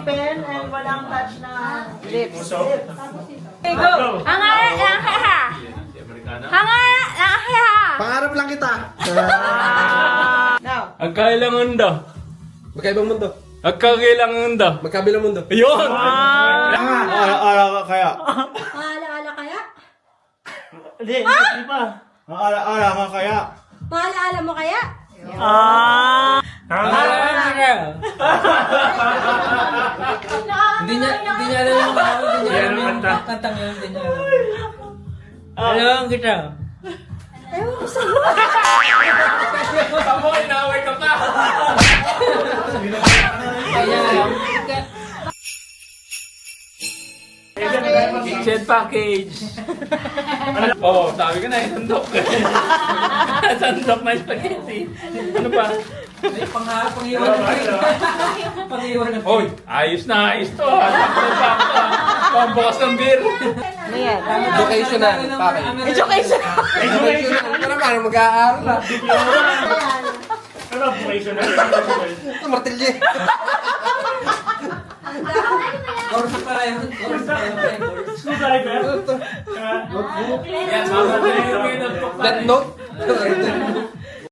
ngipin and walang touch na lips. Okay, go! Hangaran lang kaya! Hangaran lang kaya! Pangarap lang kita. Now, Agkailang mundo. Magkaibang mundo. Agkailang mundo. Magkabilang mundo. Ayun! Ala ka kaya. Paalaala kaya? hindi pa. Ala ka kaya. Paalaala mo kaya? Hindi niya alam yung hindi niya alam yung kantang yun, hindi niya alam. Alam kita. Ewan ko sa'yo. Tamo, inaway ka pa! Kitchen package. Oh, sabi ko na sandok. Sandok na spaghetti. Ano pa? Ay, panghiwan na panghiwan na. Hoy, ayos na ayos to. Sakto pa ako. Pambukas ng beer. Ano yan? Educational. Bakit? Education! Educational. Pero paano mag-aaral na? Ano, education na Ito, martilye. Course para yun. Course para yun. Screwdriver? Yan, mama na yung notebook. That note?